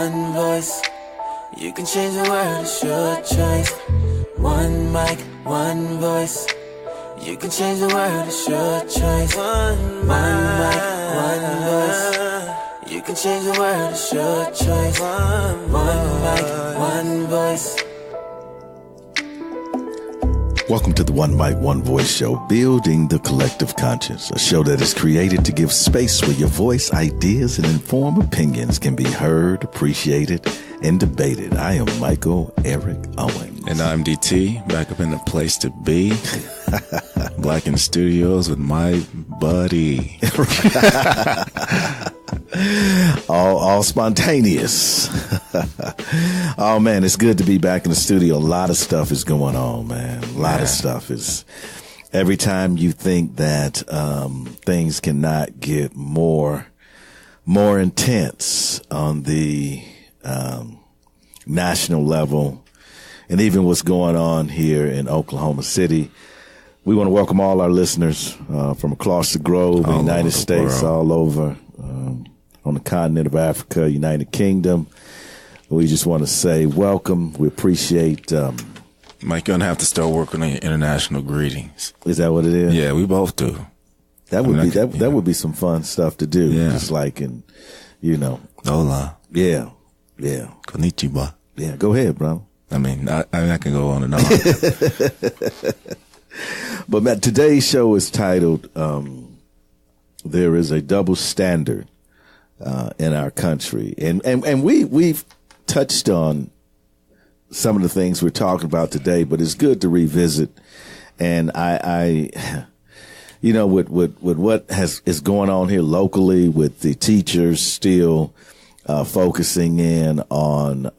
one voice. You can change the world, it's your choice. One mic, one voice. You can change the world, it's your choice. One mic, one voice. You can change the world, it's your choice. One mic, one voice. Welcome to the One Mic, One Voice show, building the collective conscience, a show that is created to give space where your voice, ideas, and informed opinions can be heard, appreciated, and debated. I am Michael Eric Owens. And I'm DT, back up in the place to be. Black in the studios with my buddy. all spontaneous. Oh man, it's good to be back in the studio. A lot of stuff is going on, man. A lot of stuff is. Every time you think that things cannot get more intense on the national level, and even what's going on here in Oklahoma City. We want to welcome all our listeners from across the globe, the United States, all over, on the continent of Africa, United Kingdom. We just want to say welcome. We appreciate. Mike, you're gonna have to start working on your international greetings. Is that what it is? Yeah, we both do. That would be some fun stuff to do. Yeah. Just like Hola. Yeah. Konnichiwa. Yeah. Go ahead, bro. I can go on and on. But man, today's show is titled "There is a Double Standard in Our Country," and we've touched on some of the things we're talking about today, but it's good to revisit. And I with what is going on here locally with the teachers still focusing in on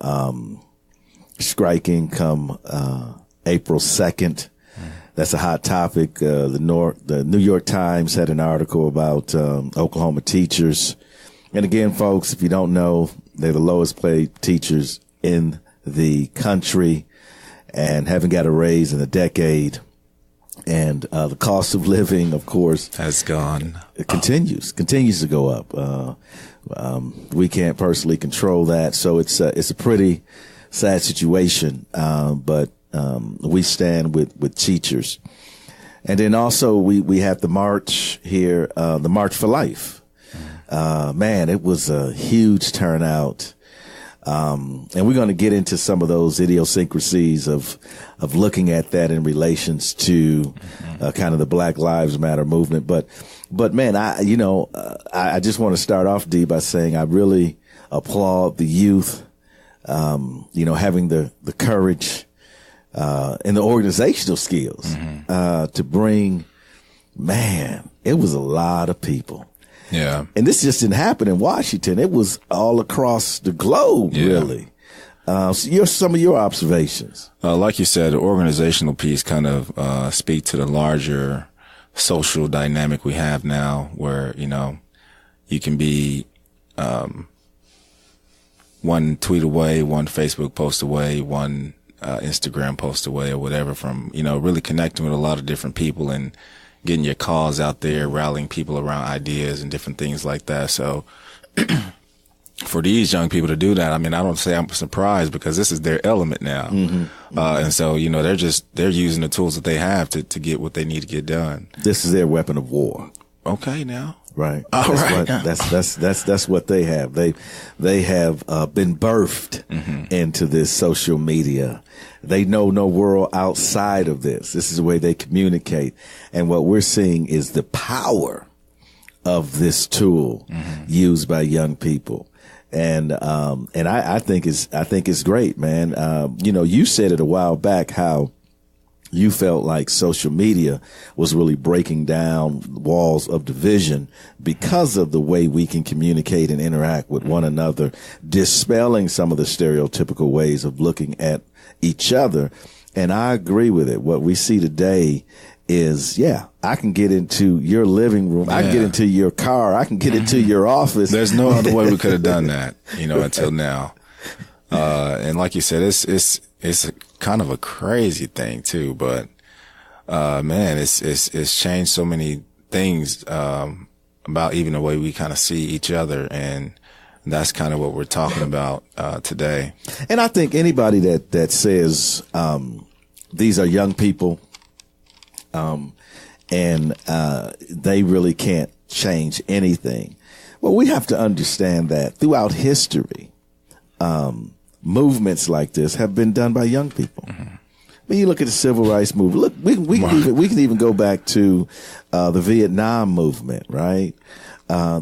striking come April 2nd. That's a hot topic. The New York Times had an article about Oklahoma teachers. And again, folks, if you don't know, they're the lowest paid teachers in the country and haven't got a raise in a decade. And the cost of living, of course, has gone. It continues to go up. We can't personally control that, so it's a pretty sad situation. But we stand with teachers, and then also we have the march here, the March for Life. Man, it was a huge turnout. And we're going to get into some of those idiosyncrasies of looking at that in relations to, kind of the Black Lives Matter movement. But man, I just want to start off, D, by saying I really applaud the youth, having the courage, and the organizational skills, to bring, man, it was a lot of people. Yeah. And this just didn't happen in Washington. It was all across the globe, really. So some of your observations. Like you said, the organizational piece kind of speak to the larger social dynamic we have now where, you can be one tweet away, one Facebook post away, one Instagram post away or whatever from, really connecting with a lot of different people and getting your cause out there, rallying people around ideas and different things like that. So for these young people to do that, I don't say I'm surprised because this is their element now. And so, they're using the tools that they have to get what they need to get done. This is their weapon of war. Okay, now. Right. That's what they have. They have been birthed into this social media. They know no world outside of this. This is the way they communicate. And what we're seeing is the power of this tool used by young people. And I think it's great, man. You said it a while back how you felt like social media was really breaking down walls of division because of the way we can communicate and interact with one another, dispelling some of the stereotypical ways of looking at each other. And I agree with it. What we see today is, I can get into your living room. I can get into your car. I can get into your office. There's no other way we could have done that, until now. And like you said, it's kind of a crazy thing too, but, man, it's changed so many things, about even the way we kind of see each other. And that's kind of what we're talking about today. And I think anybody that says these are young people and they really can't change anything, well, we have to understand that throughout history, movements like this have been done by young people. Mm-hmm. I mean, you look at the civil rights movement. Look, we can even go back to the Vietnam movement, right?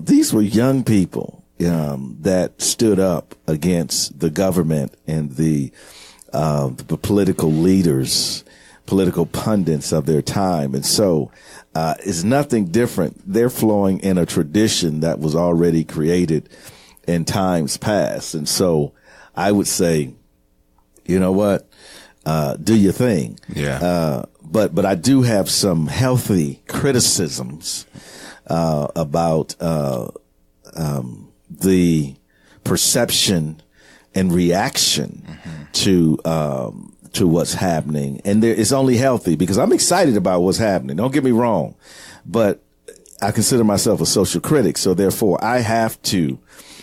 These were young people that stood up against the government and the political leaders, political pundits of their time. And so it's nothing different. They're flowing in a tradition that was already created in times past. And so I would say, you know what? Do your thing. Yeah. But I do have some healthy criticisms about the perception and reaction to what's happening. And it's only healthy because I'm excited about what's happening. Don't get me wrong. But I consider myself a social critic. So therefore I have to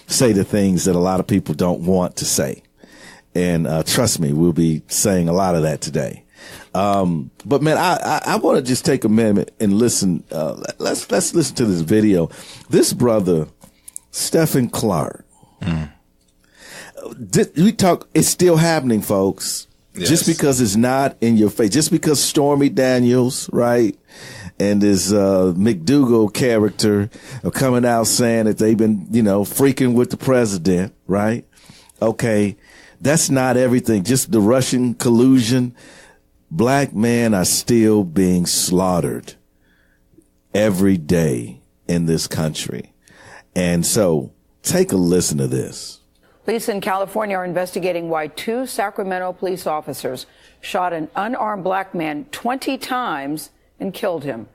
say the things that a lot of people don't want to say. And trust me, we'll be saying a lot of that today. But man, I want to just take a minute and listen. Let's listen to this video. This brother, Stephen Clark. It's still happening, folks. Yes. Just because it's not in your face, just because Stormy Daniels, right, and this McDougal character are coming out saying that they've been, freaking with the president, right? Okay. That's not everything. Just the Russian collusion. Black men are still being slaughtered every day in this country. And so take a listen to this. Police in California are investigating why 2 Sacramento police officers shot an unarmed black man 20 times and killed him.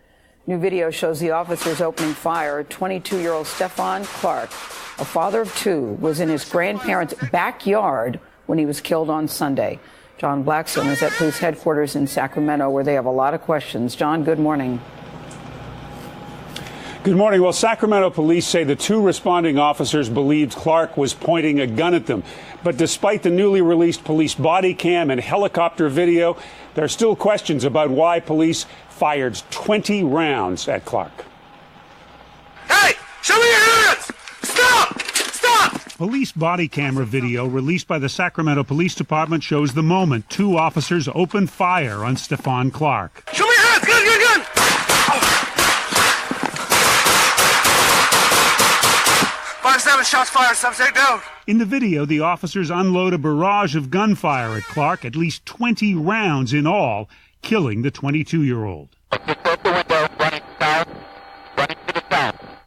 New video shows the officers opening fire. 22-year-old Stephon Clark, a father of 2, was in his grandparents' backyard when he was killed on Sunday. John Blackstone is at police headquarters in Sacramento, where they have a lot of questions. John, good morning. Good morning. Well, Sacramento police say the 2 responding officers believed Clark was pointing a gun at them. But despite the newly released police body cam and helicopter video, there are still questions about why police fired 20 rounds at Clark. Hey, show me your hands! Stop! Stop! Police body camera video released by the Sacramento Police Department shows the moment 2 officers opened fire on Stephon Clark. Show me your hands! Gun, gun, gun! Oh. 5-7 shots fired, subject down. In the video, the officers unload a barrage of gunfire at Clark, at least 20 rounds in all, killing the 22-year-old.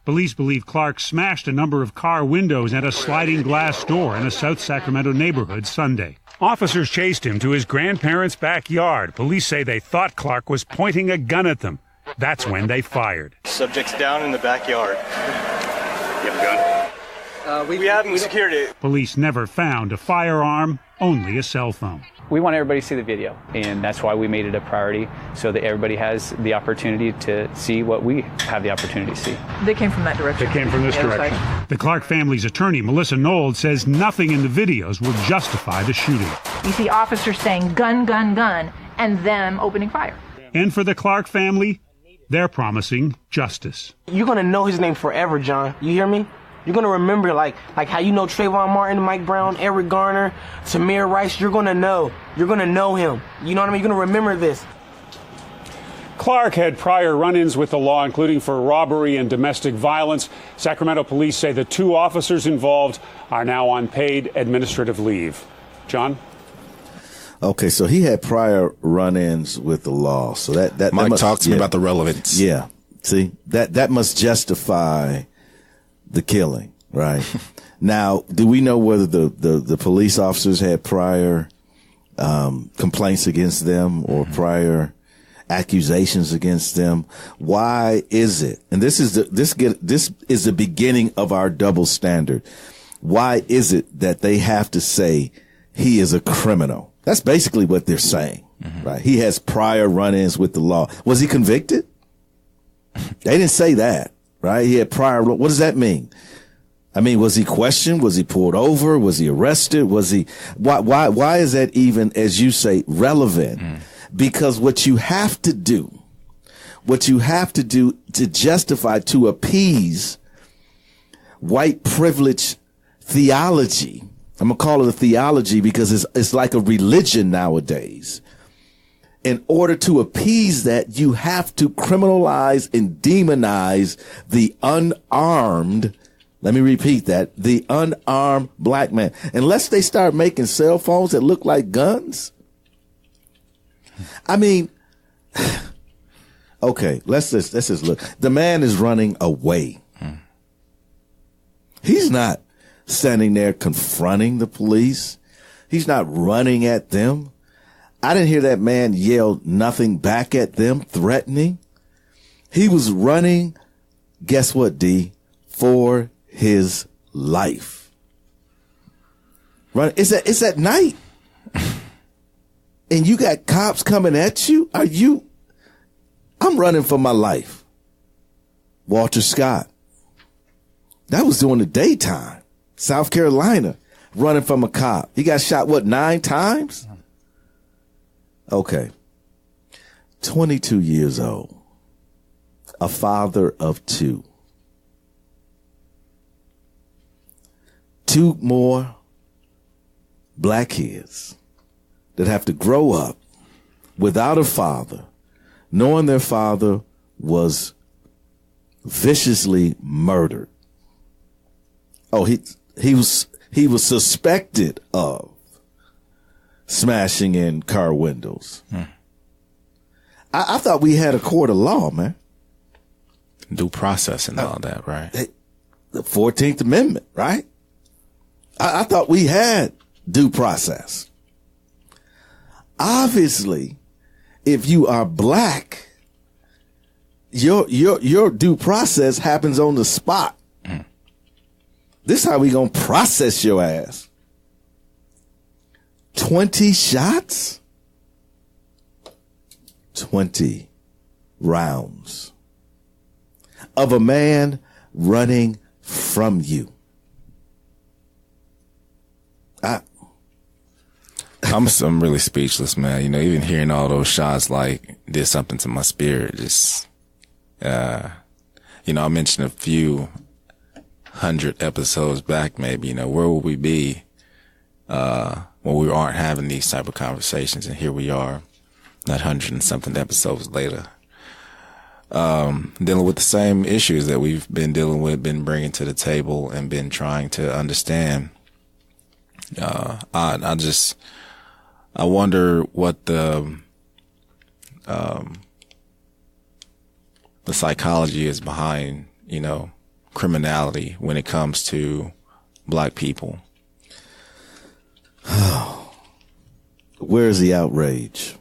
Police believe Clark smashed a number of car windows and a sliding glass door in a South Sacramento neighborhood Sunday. Officers chased him to his grandparents' backyard. Police say they thought Clark was pointing a gun at them. That's when they fired. Subject's down in the backyard. You have a gun? We haven't secured it. Police never found a firearm, only a cell phone. We want everybody to see the video, and that's why we made it a priority, so that everybody has the opportunity to see what we have the opportunity to see. They came from that direction. They came from this direction. The Clark family's attorney, Melissa Nold, says nothing in the videos will justify the shooting. You see officers saying gun, gun, gun, and them opening fire. And for the Clark family, they're promising justice. You're going to know his name forever, John. You hear me? You're going to remember, like how you know Trayvon Martin, Mike Brown, Eric Garner, Tamir Rice. You're going to know. You're going to know him. You know what I mean? You're going to remember this. Clark had prior run-ins with the law, including for robbery and domestic violence. Sacramento police say the 2 officers involved are now on paid administrative leave. John? Okay, so he had prior run-ins with the law. So that Mike, must, talk to me about the relevance. Yeah. See, that must justify the killing, right? Now, do we know whether the police officers had prior complaints against them or prior accusations against them? Why is it? And this is the beginning of our double standard. Why is it that they have to say he is a criminal? That's basically what they're saying, right? He has prior run-ins with the law. Was he convicted? They didn't say that, right? He had prior. What does that mean? I mean, was he questioned? Was he pulled over? Was he arrested? Was he, why is that even, as you say, relevant? Because what you have to do to justify, to appease white privilege theology. I'm going to call it a theology because it's like a religion nowadays. In order to appease that, you have to criminalize and demonize the unarmed. Let me repeat that. The unarmed black man. Unless they start making cell phones that look like guns. I mean, okay, let's just look. The man is running away. He's not standing there confronting the police. He's not running at them. I didn't hear that man yell nothing back at them, threatening. He was running, guess what, D? For his life. Run. It's at night. And you got cops coming at you? I'm running for my life. Walter Scott. That was during the daytime. South Carolina, running from a cop. He got shot, 9 times? Okay. 22 years old. A father of 2. 2 more black kids that have to grow up without a father, knowing their father was viciously murdered. Oh, he was suspected of smashing in car windows. I thought we had a court of law, man. Due process and all that, right? The 14th Amendment, right? I thought we had due process. Obviously, if you are black, your due process happens on the spot. This is how we gonna process your ass. 20 shots? 20 rounds of a man running from you. I'm really speechless, man. You know, even hearing all those shots, did something to my spirit. Just, I mentioned a few 100 episodes back, maybe, where would we be, when we aren't having these type of conversations? And here we are, not 100 and something episodes later, dealing with the same issues that we've been dealing with, been bringing to the table and been trying to understand. I wonder what the psychology is behind, criminality when it comes to black people. Where is the outrage?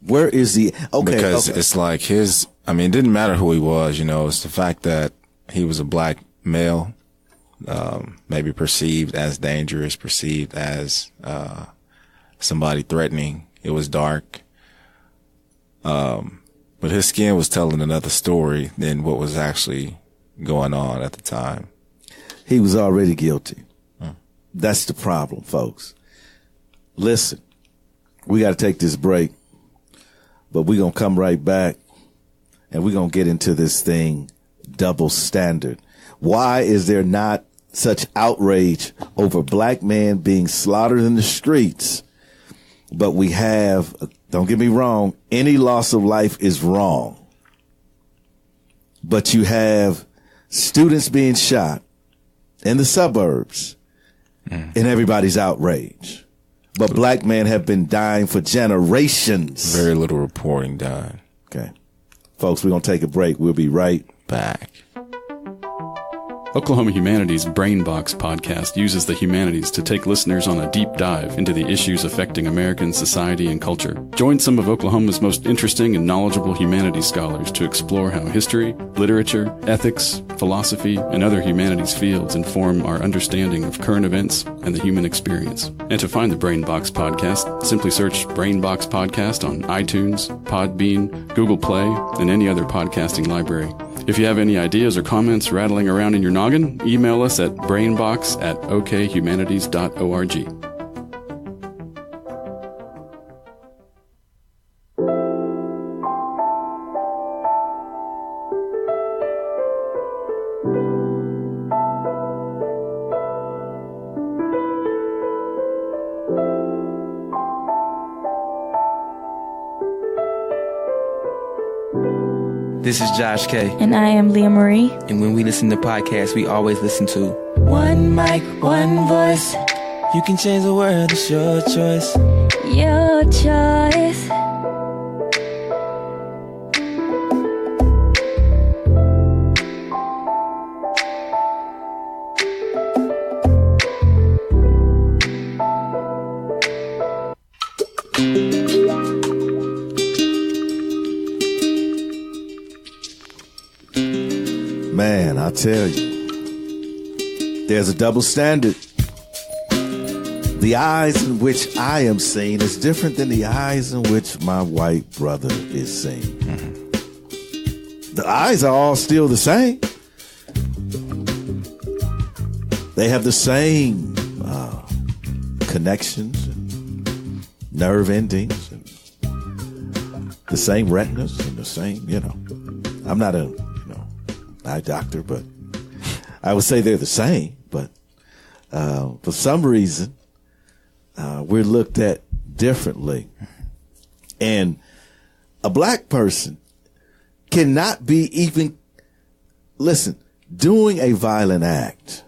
Where is the because it's like it didn't matter who he was, it's the fact that he was a black male, maybe perceived as dangerous, perceived as somebody threatening. It was dark. But his skin was telling another story than what was actually going on at the time. He was already guilty. That's the problem, folks. Listen, we got to take this break, but we're going to come right back and we're going to get into this thing, double standard. Why is there not such outrage over black men being slaughtered in the streets? But we have, don't get me wrong, any loss of life is wrong. But you have students being shot in the suburbs and everybody's outraged. But black men have been dying for generations. Very little reporting done. Okay. Folks, we're going to take a break. We'll be right back. Oklahoma Humanities Brain Box podcast uses the humanities to take listeners on a deep dive into the issues affecting American society and culture. Join some of Oklahoma's most interesting and knowledgeable humanities scholars to explore how history, literature, ethics, philosophy, and other humanities fields inform our understanding of current events and the human experience. And to find the Brain Box podcast, simply search Brain Box Podcast on iTunes, Podbean, Google Play, and any other podcasting library. If you have any ideas or comments rattling around in your noggin, email us at brainbox@okhumanities.org. This is Josh K. And I am Leah Marie. And when we listen to podcasts, we always listen to One mic, one voice. You can change the world, it's your choice. Your choice. Man, I tell you, there's a double standard. The eyes in which I am seen is different than the eyes in which my white brother is seen. Mm-hmm. The eyes are all still the same. They have the same connections and nerve endings and the same retinas and the same, I'm not a eye doctor, but I would say they're the same. But for some reason, we're looked at differently. And a black person cannot be even, doing a violent act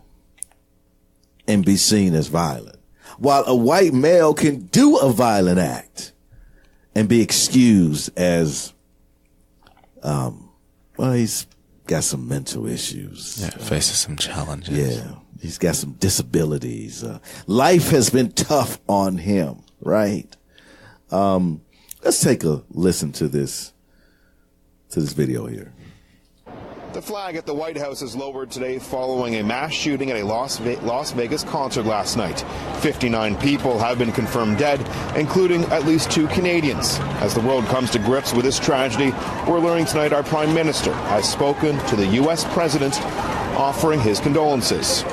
and be seen as violent, while a white male can do a violent act and be excused as, he's got some mental issues. Yeah, faces some challenges. Yeah, he's got some disabilities. Life has been tough on him, right? Let's take a listen to this video here. The flag at the White House is lowered today following a mass shooting at a Las Vegas concert last night. 59 people have been confirmed dead, including at least 2 Canadians. As the world comes to grips with this tragedy, we're learning tonight our Prime Minister has spoken to the U.S. President, offering his condolences.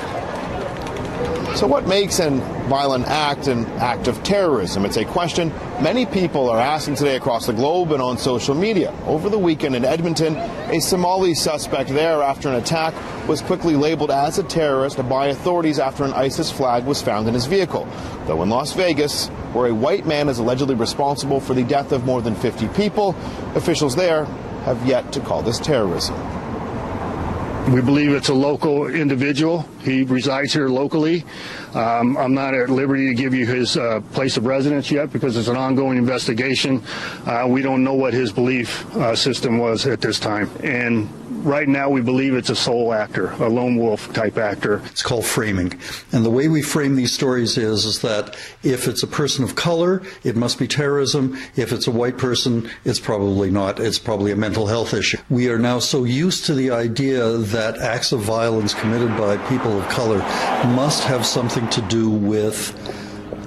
So what makes a violent act an act of terrorism? It's a question many people are asking today across the globe and on social media. Over the weekend in Edmonton, a Somali suspect there after an attack was quickly labeled as a terrorist by authorities after an ISIS flag was found in his vehicle. Though in Las Vegas, where a white man is allegedly responsible for the death of more than 50 people, officials there have yet to call this terrorism. We believe it's a local individual. He resides here locally. I'm not at liberty to give you his place of residence yet because it's an ongoing investigation. We don't know what his belief system was at this time. And right now we believe it's a sole actor, a lone wolf type actor. It's called framing. And the way we frame these stories is that if it's a person of color, it must be terrorism. If it's a white person, it's probably not. It's probably a mental health issue. We are now so used to the idea that acts of violence committed by people of color must have something to do with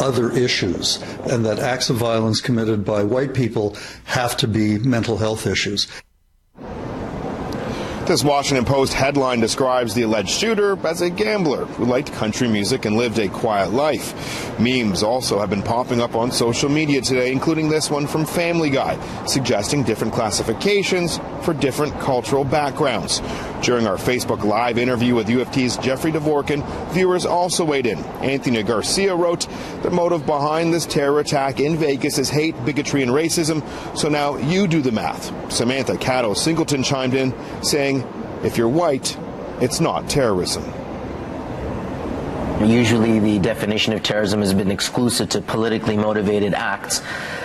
other issues, and that acts of violence committed by white people have to be mental health issues. This Washington Post headline describes the alleged shooter as a gambler who liked country music and lived a quiet life. Memes also have been popping up on social media today, including this one from Family Guy, suggesting different classifications for different cultural backgrounds. During our Facebook Live interview with U of T's Jeffrey Dvorkin, viewers also weighed in. Anthony Garcia wrote, "The motive behind this terror attack in Vegas is hate, bigotry, and racism, so now you do the math." Samantha Caddo Singleton chimed in, saying, "If you're white, it's not terrorism." Usually the definition of terrorism has been exclusive to politically motivated acts,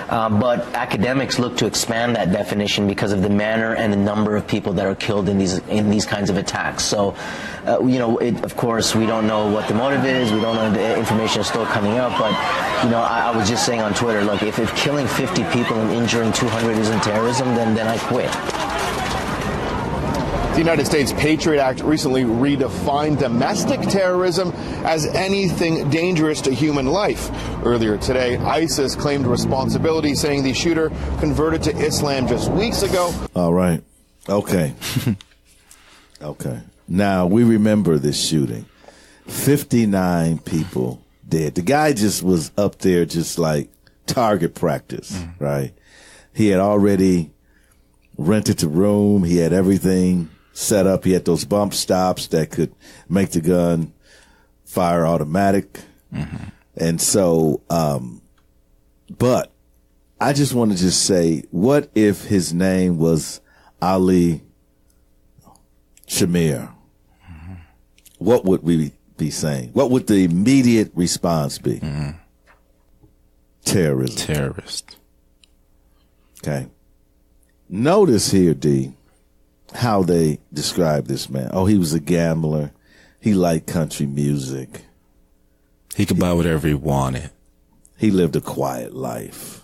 but academics look to expand that definition because of the manner and the number of people that are killed in these kinds of attacks. So, of course, we don't know what the motive is. We don't know, the information is still coming up. But, I was just saying on Twitter, look, if killing 50 people and injuring 200 isn't terrorism, then I quit. The United States Patriot Act recently redefined domestic terrorism as anything dangerous to human life. Earlier today, ISIS claimed responsibility, saying the shooter converted to Islam just weeks ago. All right. Okay. Okay. Now, we remember this shooting. 59 people dead. The guy just was up there just like target practice, right? He had already rented the room. He had everything set up. He had those bump stops that could make the gun fire automatic. And so, but I just want to just say, what if his name was Ali Shamir? What would we be saying? What would the immediate response be? Terrorism. Terrorist. Okay. Notice here, D, how they describe this man. Oh, he was a gambler. He liked country music. He could buy whatever he wanted. He lived a quiet life.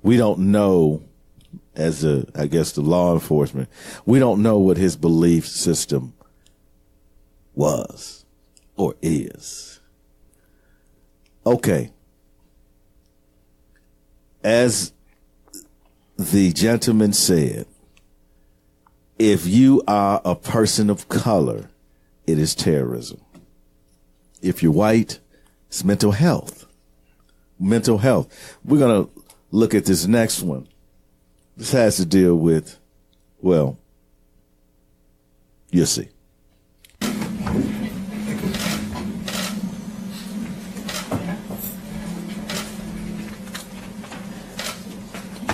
We don't know, I guess the law enforcement, we don't know what his belief system was or is. Okay. As the gentleman said, if you are a person of color, it is terrorism. If you're white, it's mental health. Mental health. We're going to look at this next one. This has to deal with, well, you'll see.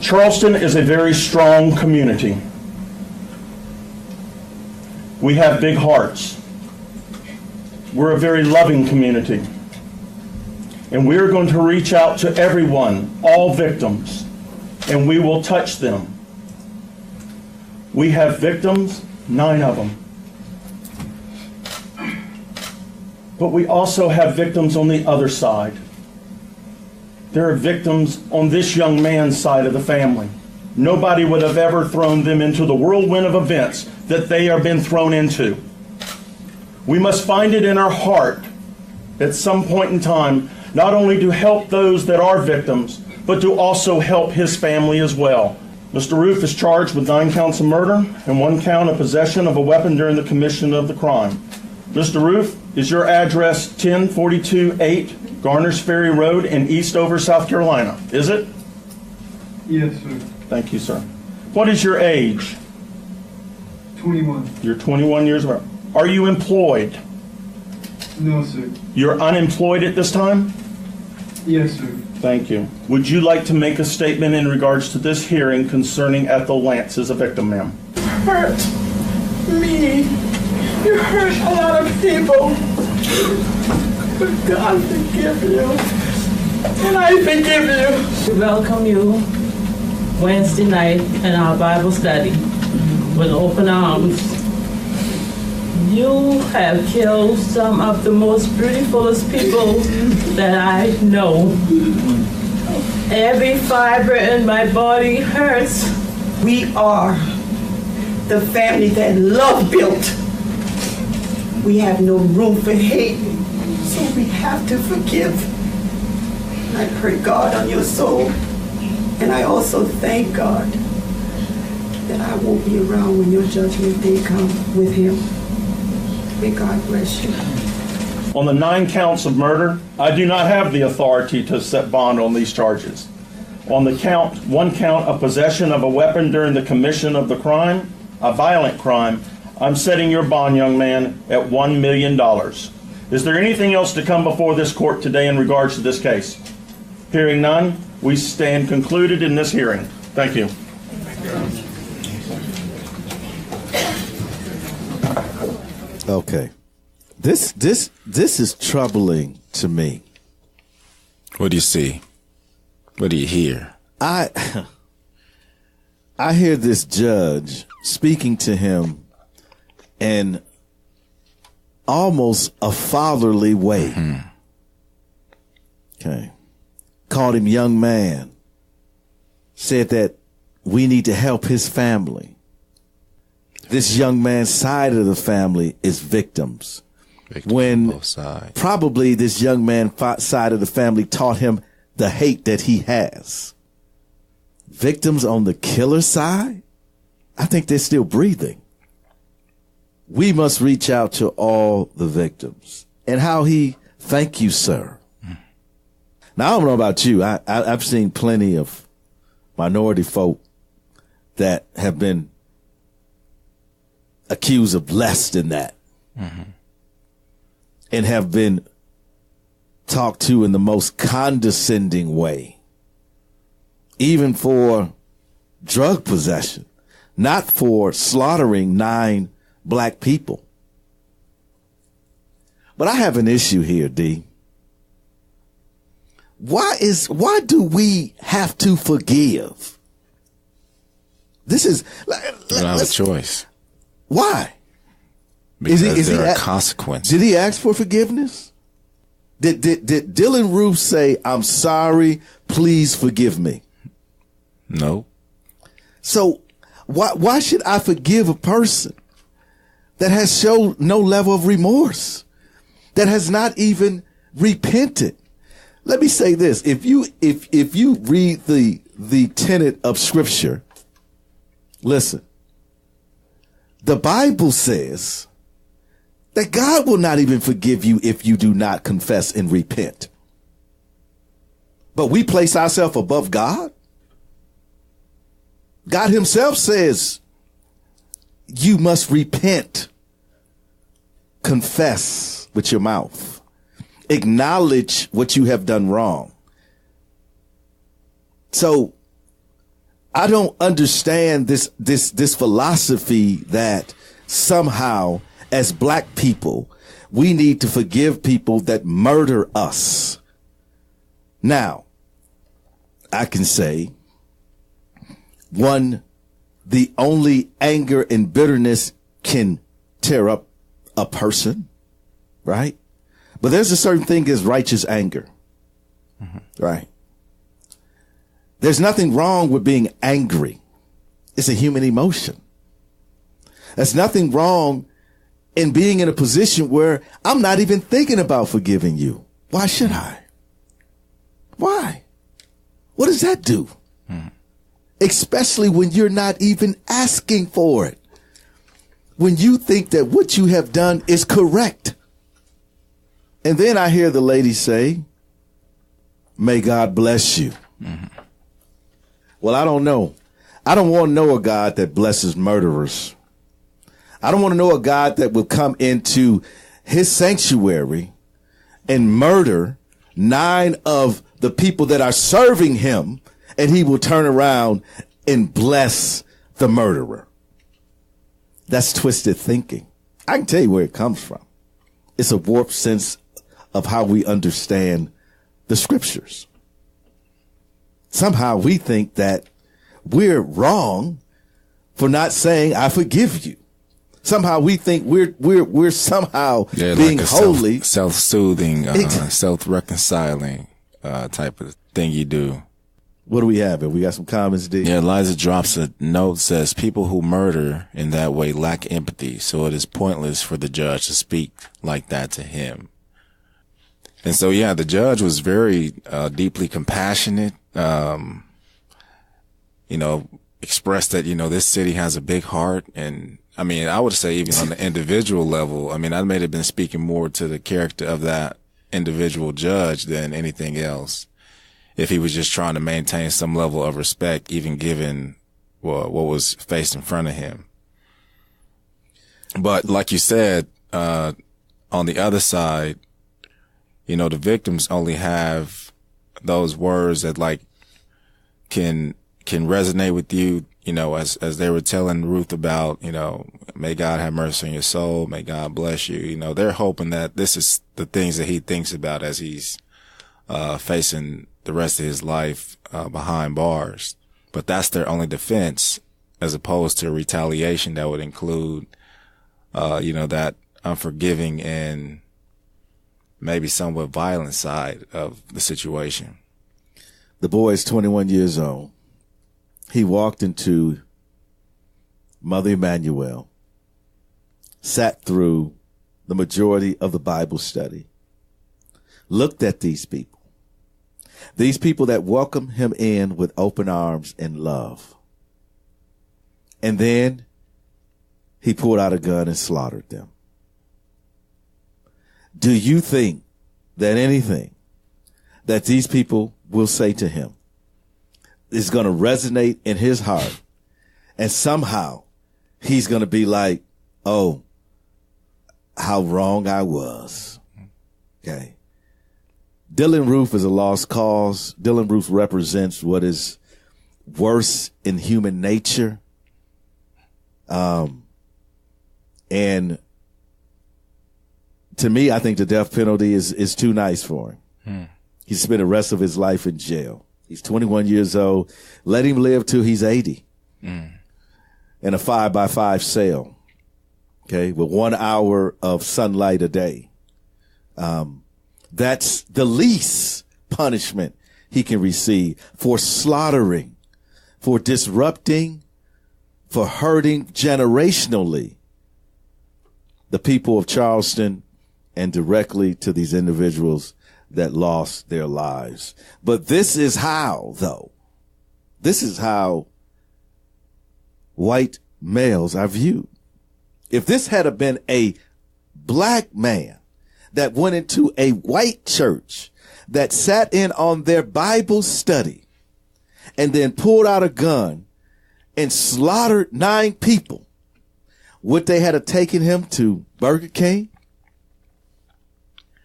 Charleston is a very strong community. We have big hearts. We're a very loving community. And we are going to reach out to everyone, all victims, and we will touch them. We have victims, 9 of them. But we also have victims on the other side. There are victims on this young man's side of the family. Nobody would have ever thrown them into the whirlwind of events that they have been thrown into. We must find it in our heart at some point in time, not only to help those that are victims, but to also help his family as well. Mr. Roof is charged with 9 counts of murder and 1 count of possession of a weapon during the commission of the crime. Mr. Roof, is your address 10428 Garners Ferry Road in Eastover, South Carolina? Is it? Yes, sir. Thank you, sir. What is your age? 21. You're 21 years old. Are you employed? No, sir. You're unemployed at this time? Yes, sir. Thank you. Would you like to make a statement in regards to this hearing concerning Ethel Lance as a victim, ma'am? Hurt me. You hurt a lot of people. But God forgive you. And I forgive you. We welcome you Wednesday night in our Bible study with open arms. You have killed some of the most beautifulest people that I know. Every fiber in my body hurts. We are the family that love built. We have no room for hate, so we have to forgive. I pray God on your soul, and I also thank God that I won't be around when your judgment day comes with him. May God bless you. On the 9 counts of murder, I do not have the authority to set bond on these charges. On the 1 count of possession of a weapon during the commission of the crime, a violent crime, I'm setting your bond, young man, at $1 million. Is there anything else to come before this court today in regards to this case? Hearing none, we stand concluded in this hearing. Thank you. Okay. This is troubling to me. What do you see? What do you hear? I hear this judge speaking to him in almost a fatherly way. Okay. Called him young man. Said that we need to help his family. This young man's side of the family is victims. When probably this young man's side of the family taught him the hate that he has. Victims on the killer side, I think they're still breathing. we must reach out to all the victims. And how he, thank you, sir. Now, I don't know about you. I've seen plenty of minority folk that have been accused of less than that. And have been talked to in the most condescending way, even for drug possession, not for slaughtering 9 black people. But I have an issue here, D. Why do we have to forgive? This is, you don't have a choice. Why? Because there are consequences. Did he ask for forgiveness? Did Dylan Roof say, I'm sorry, please forgive me? No. So why should I forgive a person that has shown no level of remorse, that has not even repented? Let me say this. If you read the tenet of Scripture, listen, the Bible says that God will not even forgive you if you do not confess and repent. But we place ourselves above God. God himself says you must repent, confess with your mouth, acknowledge what you have done wrong. So I don't understand this philosophy that somehow as black people, we need to forgive people that murder us. Now, I can say, the only anger and bitterness can tear up a person, right? But there's a certain thing as righteous anger, right? There's nothing wrong with being angry. It's a human emotion. There's nothing wrong in being in a position where I'm not even thinking about forgiving you. Why should I? Why? What does that do? Especially when you're not even asking for it. When you think that what you have done is correct. And then I hear the lady say, may God bless you. Well, I don't know. I don't want to know a God that blesses murderers. I don't want to know a God that will come into his sanctuary and murder 9 of the people that are serving him, and he will turn around and bless the murderer. That's twisted thinking. I can tell you where it comes from. It's a warped sense of how we understand the scriptures. Somehow we think that we're wrong for not saying, I forgive you. Somehow we think we're somehow being like holy. Self-soothing, self-reconciling type of thing you do. What do we have? We got some comments, D. Yeah, Liza drops a note, says, people who murder in that way lack empathy, so it is pointless for the judge to speak like that to him. And so, yeah, the judge was very deeply compassionate, expressed that, this city has a big heart. And I mean, I would say even on the individual level, I mean, I may have been speaking more to the character of that individual judge than anything else. If he was just trying to maintain some level of respect, even given what was faced in front of him. But like you said, on the other side, the victims only have those words that can resonate with you, as they were telling Ruth about, may God have mercy on your soul. May God bless you. They're hoping that this is the things that he thinks about as he's, facing the rest of his life, behind bars. But that's their only defense, as opposed to retaliation that would include, that unforgiving and maybe somewhat violent side of the situation. The boy is 21 years old. He walked into Mother Emanuel, sat through the majority of the Bible study, looked at these people that welcomed him in with open arms and love. And then he pulled out a gun and slaughtered them. Do you think that anything that these people will say to him is going to resonate in his heart, and somehow he's going to be like, oh, how wrong I was? Okay. Dylan Roof is a lost cause. Dylan Roof represents what is worse in human nature. And to me, I think the death penalty is too nice for him. He spent the rest of his life in jail. He's 21 years old. Let him live till he's 80 in a 5x5 cell. Okay. With 1 hour of sunlight a day. That's the least punishment he can receive for slaughtering, for disrupting, for hurting generationally the people of Charleston and directly to these individuals that lost their lives. But this is how, though. This is how white males are viewed. If this had been a black man that went into a white church, that sat in on their Bible study and then pulled out a gun and slaughtered 9 people, would they have taken him to Burger King?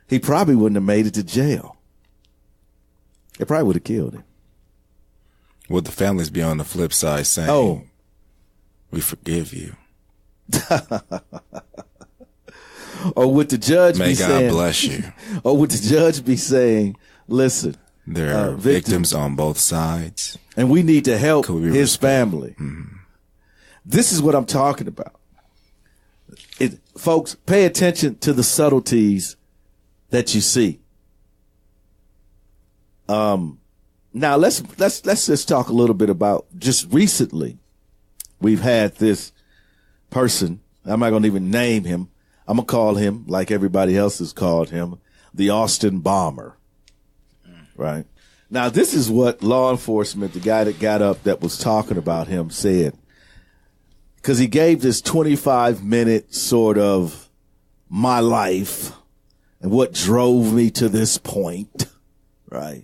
He probably wouldn't have made it to jail. They probably would have killed him. Would the families be on the flip side saying, oh, we forgive you? Or would the judge May be God saying, bless you. Or would the judge be saying, listen, there are victims on both sides, and we need to help his family. This is what I'm talking about. Folks, pay attention to the subtleties that you see. Now let's just talk a little bit about just recently. We've had this person. I'm not going to even name him. I'm going to call him, like everybody else has called him, the Austin Bomber. Right? Now, this is what law enforcement, the guy that got up that was talking about him, said. Because he gave this 25-minute sort of my life and what drove me to this point. Right?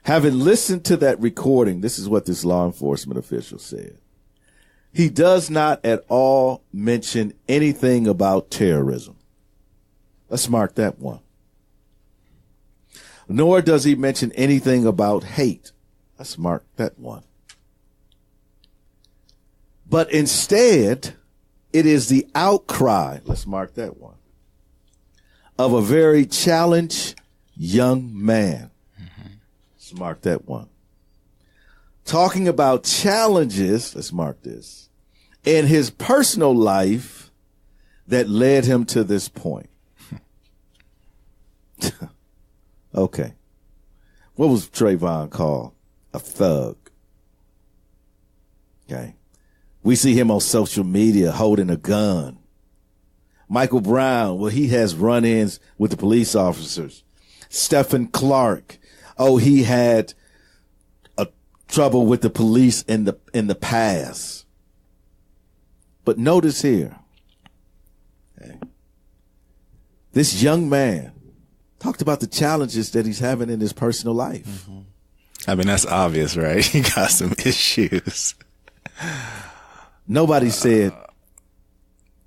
Having listened to that recording, this is what this law enforcement official said. He does not at all mention anything about terrorism. Let's mark that one. Nor does he mention anything about hate. Let's mark that one. But instead, it is the outcry, let's mark that one, of a very challenged young man. Let's mark that one. Talking about challenges, let's mark this, in his personal life that led him to this point. Okay. What was Trayvon called? A thug. Okay. We see him on social media holding a gun. Michael Brown, well, he has run-ins with the police officers. Stephen Clark, oh, he had trouble with the police in the past. But notice here, okay, this young man talked about the challenges that he's having in his personal life. I mean, that's obvious, right? He got some issues. Nobody said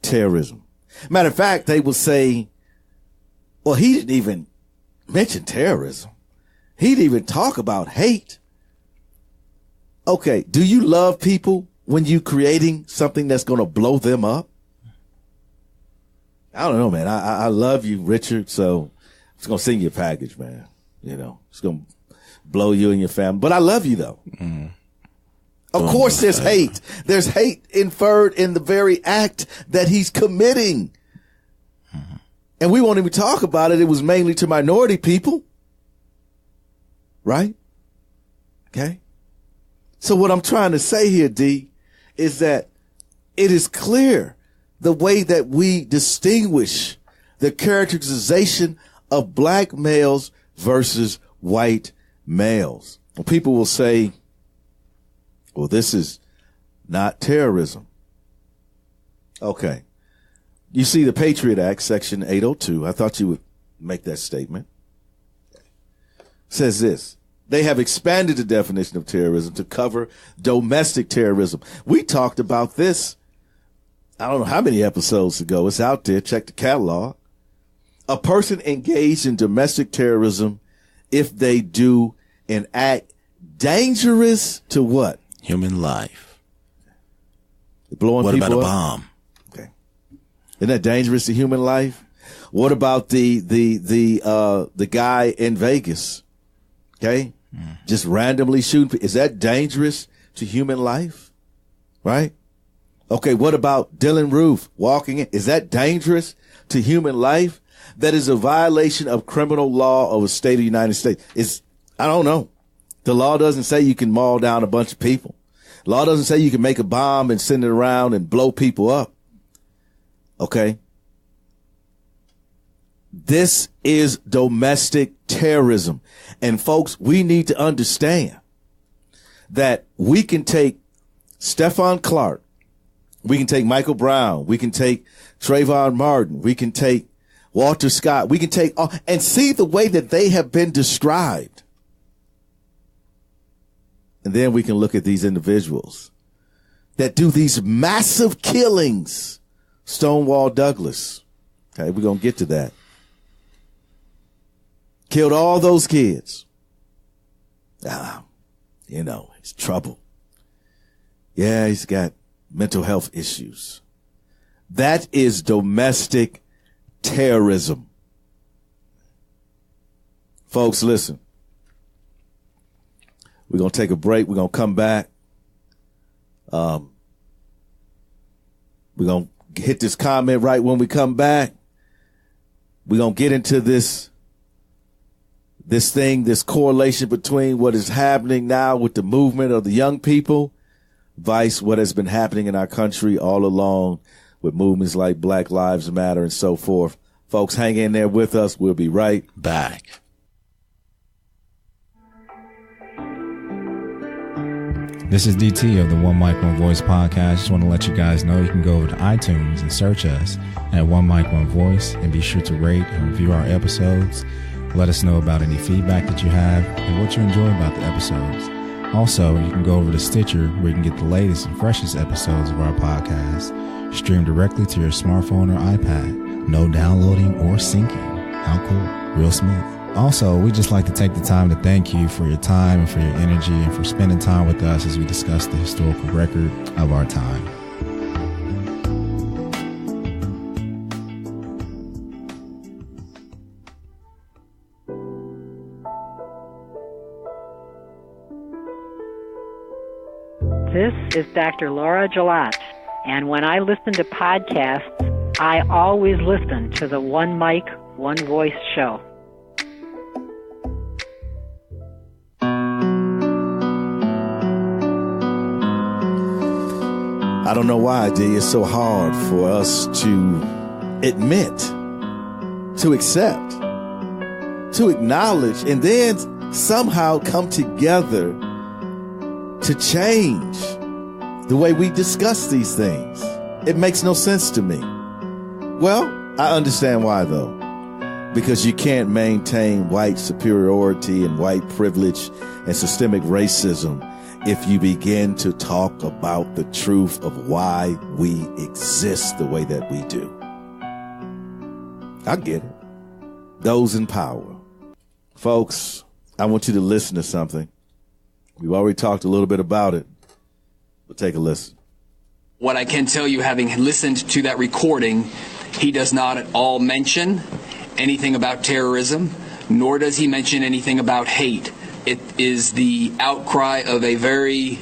terrorism. Matter of fact, they will say, well, he didn't even mention terrorism. He didn't even talk about hate. Okay, do you love people when you creating something that's going to blow them up? I don't know, man. I love you, Richard, so it's going to send you a package, man. You know, it's going to blow you and your family. But I love you, though. Of course there's hate. There's hate inferred in the very act that he's committing. And we won't even talk about it. It was mainly to minority people. Right? Okay? So what I'm trying to say here, D, is that it is clear the way that we distinguish the characterization of black males versus white males. Well, people will say, well, this is not terrorism. Okay. You see the Patriot Act, Section 802. I thought you would make that statement. Says this. They have expanded the definition of terrorism to cover domestic terrorism. We talked about this, I don't know how many episodes ago. It's out there. Check the catalog. A person engaged in domestic terrorism if they do an act dangerous to what? Human life. Blowing what people about a up? bomb? Okay. Isn't that dangerous to human life? What about the guy in Vegas? Okay. Just randomly shooting. Is that dangerous to human life? Right? Okay. What about Dylan Roof walking in? Is that dangerous to human life? That is a violation of criminal law of a state of the United States. I don't know. The law doesn't say you can maul down a bunch of people. The law doesn't say you can make a bomb and send it around and blow people up. Okay. This is domestic terrorism. And folks, we need to understand that we can take Stephon Clark. We can take Michael Brown. We can take Trayvon Martin. We can take Walter Scott. We can take all and see the way that they have been described. And then we can look at these individuals that do these massive killings. Stonewall Douglas. Okay, we're going to get to that. Killed all those kids. He's trouble. Yeah, he's got mental health issues. That is domestic terrorism. Folks, listen. We're going to take a break. We're going to come back. We're going to hit this comment right when we come back. We're going to get into this correlation between what is happening now with the movement of the young people, vice what has been happening in our country all along with movements like Black Lives Matter and so forth. Folks, hang in there with us. We'll be right back. This is DT of the One Mic, One Voice podcast. Just want to let you guys know you can go over to iTunes and search us at One Mic, One Voice and be sure to rate and review our episodes. Let us know about any feedback that you have and what you enjoy about the episodes. Also, you can go over to Stitcher where you can get the latest and freshest episodes of our podcast streamed directly to your smartphone or iPad. No downloading or syncing. How cool. Real smooth. Also, we just like to take the time to thank you for your time and for your energy and for spending time with us as we discuss the historical record of our time. This is Dr. Laura Gillette, and when I listen to podcasts, I always listen to the One Mic, One Voice show. I don't know why, D. It's so hard for us to admit, to accept, to acknowledge, and then somehow come together to change the way we discuss these things. It makes no sense to me. Well, I understand why, though. Because you can't maintain white superiority and white privilege and systemic racism if you begin to talk about the truth of why we exist the way that we do. I get it. Those in power. Folks, I want you to listen to something. We've already talked a little bit about it, but take a listen. What I can tell you, having listened to that recording, he does not at all mention anything about terrorism, nor does he mention anything about hate. It is the outcry of a very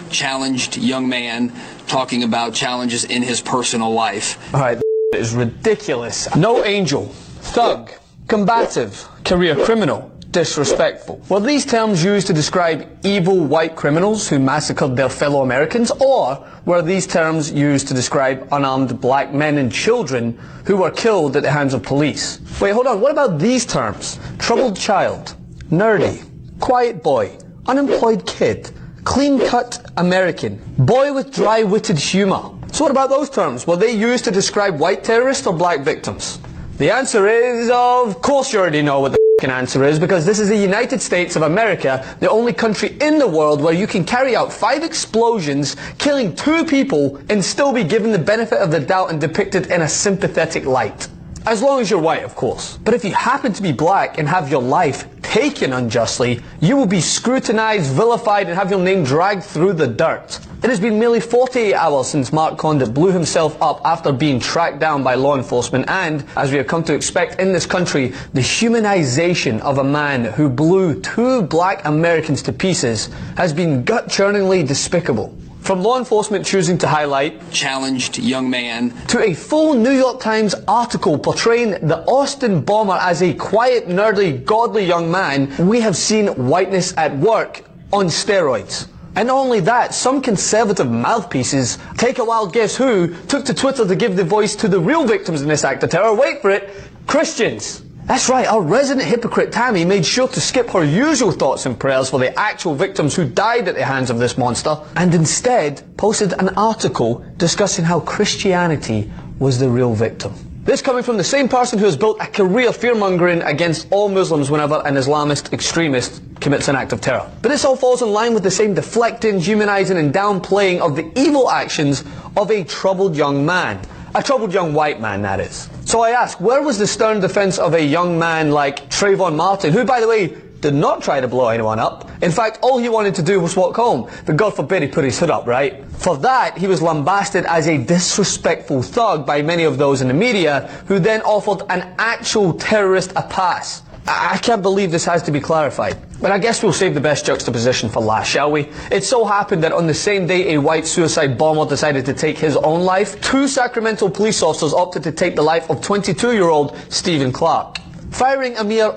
challenged young man talking about challenges in his personal life. All right, that is ridiculous. No angel, thug, combative, career criminal, disrespectful. Were these terms used to describe evil white criminals who massacred their fellow Americans, or were these terms used to describe unarmed black men and children who were killed at the hands of police? Wait, hold on, what about these terms? Troubled child, nerdy, quiet boy, unemployed kid, clean-cut American, boy with dry-witted humor, So what about those terms? Were they used to describe white terrorists or black victims? The answer is, of course you already know what the answer is, because this is the United States of America, the only country in the world where you can carry out 5 explosions, killing 2 people, and still be given the benefit of the doubt and depicted in a sympathetic light. As long as you're white, of course. But if you happen to be black and have your life taken unjustly, you will be scrutinized, vilified, and have your name dragged through the dirt. It has been nearly 48 hours since Mark Condit blew himself up after being tracked down by law enforcement, and, as we have come to expect in this country, the humanization of a man who blew 2 black Americans to pieces has been gut-churningly despicable. From law enforcement choosing to highlight challenged young man to a full New York Times article portraying the Austin bomber as a quiet, nerdy, godly young man, we have seen whiteness at work on steroids. And not only that, some conservative mouthpieces, take a wild guess who, took to Twitter to give the voice to the real victims in this act of terror. Wait for it, Christians. That's right, our resident hypocrite Tammy made sure to skip her usual thoughts and prayers for the actual victims who died at the hands of this monster, and instead posted an article discussing how Christianity was the real victim. This coming from the same person who has built a career fear-mongering against all Muslims whenever an Islamist extremist commits an act of terror. But this all falls in line with the same deflecting, humanizing and downplaying of the evil actions of a troubled young man. A troubled young white man, that is. So I ask, where was the stern defense of a young man like Trayvon Martin, who, by the way, did not try to blow anyone up? In fact, all he wanted to do was walk home. But God forbid he put his hood up, right? For that, he was lambasted as a disrespectful thug by many of those in the media, who then offered an actual terrorist a pass. I can't believe this has to be clarified. But I guess we'll save the best juxtaposition for last, shall we? It so happened that on the same day a white suicide bomber decided to take his own life, 2 Sacramento police officers opted to take the life of 22-year-old Stephen Clark, firing a mere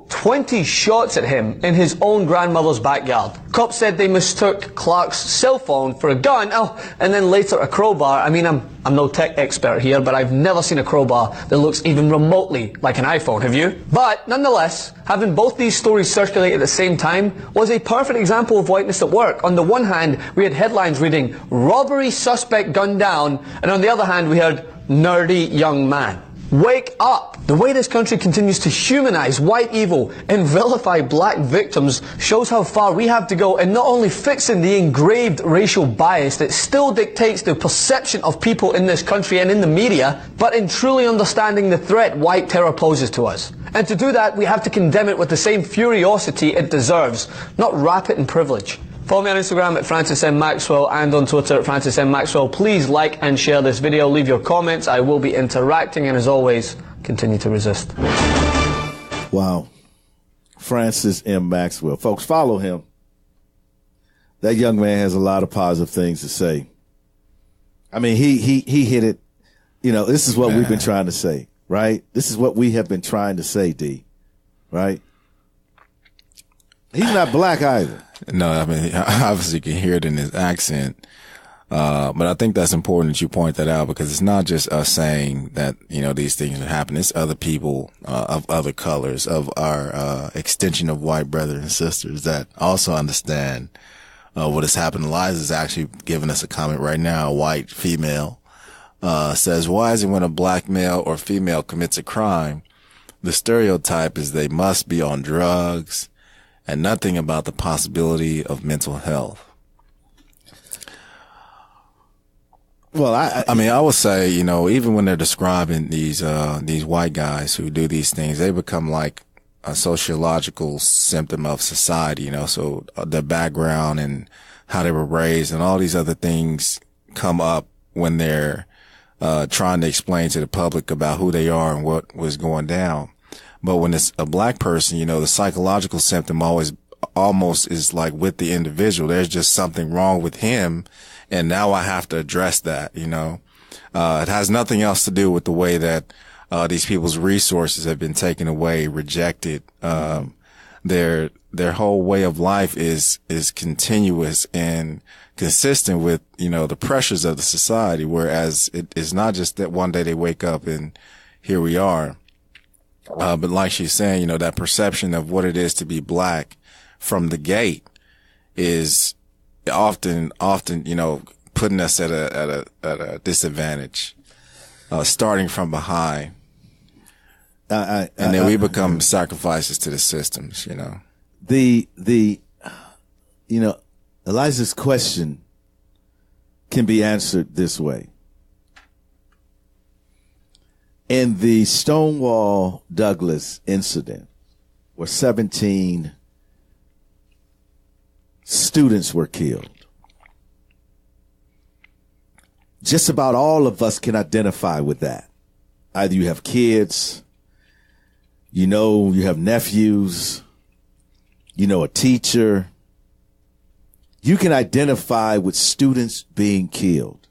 20 shots at him in his own grandmother's backyard. Cops said they mistook Clark's cell phone for a gun, and then later a crowbar. I mean, I'm no tech expert here, but I've never seen a crowbar that looks even remotely like an iPhone, have you? But nonetheless, having both these stories circulate at the same time was a perfect example of whiteness at work. On the one hand, we had headlines reading, "Robbery suspect gunned down," and on the other hand, we heard, "Nerdy young man." Wake up! The way this country continues to humanize white evil and vilify black victims shows how far we have to go in not only fixing the engraved racial bias that still dictates the perception of people in this country and in the media, but in truly understanding the threat white terror poses to us. And to do that, we have to condemn it with the same furiosity it deserves, not wrap it in privilege. Follow me on Instagram at Francis M. Maxwell and on Twitter at Francis M. Maxwell. Please like and share this video. Leave your comments. I will be interacting, and as always, continue to resist. Wow. Francis M. Maxwell. Folks, follow him. That young man has a lot of positive things to say. I mean, he hit it. You know, this is what we've been trying to say, right? This is what we have been trying to say, D, right? He's not black either. No, I mean, obviously you can hear it in his accent. But I think that's important that you point that out, because it's not just us saying that, you know, these things are happening. It's other people, of other colors, of our, extension of white brothers and sisters that also understand, what has happened. Liza is actually giving us a comment right now. A white female, says, why is it when a black male or female commits a crime, the stereotype is they must be on drugs, and nothing about the possibility of mental health. Well, I mean, I would say, you know, even when they're describing these white guys who do these things, they become like a sociological symptom of society, you know, so their background and how they were raised and all these other things come up when they're, trying to explain to the public about who they are and what was going down. But when it's a black person, you know, the psychological symptom almost is like with the individual. There's just something wrong with him. And now I have to address that, you know. It has nothing else to do with the way that, these people's resources have been taken away, rejected. Their whole way of life is continuous and consistent with, you know, the pressures of the society. Whereas it is not just that one day they wake up and here we are. But like she's saying, you know, that perception of what it is to be black from the gate is often, you know, putting us at a disadvantage, starting from behind. And then we become sacrifices to the systems, you know. Elijah's question can be answered this way. In the Stonewall Douglas incident, where 17 students were killed, just about all of us can identify with that. Either you have kids, you have nephews, a teacher. You can identify with students being killed.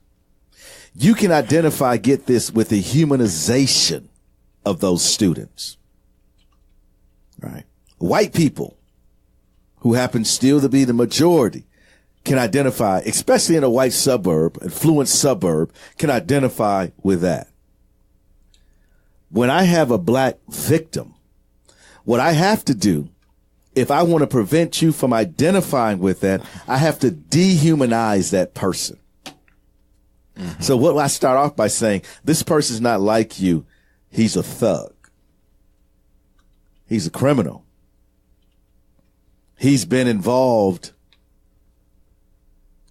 You can identify, get this, with the humanization of those students. Right? White people, who happen still to be the majority, can identify, especially in a white suburb, affluent suburb, can identify with that. When I have a black victim, what I have to do, if I want to prevent you from identifying with that, I have to dehumanize that person. Mm-hmm. So what I start off by saying, this person's not like you. He's a thug. He's a criminal. He's been involved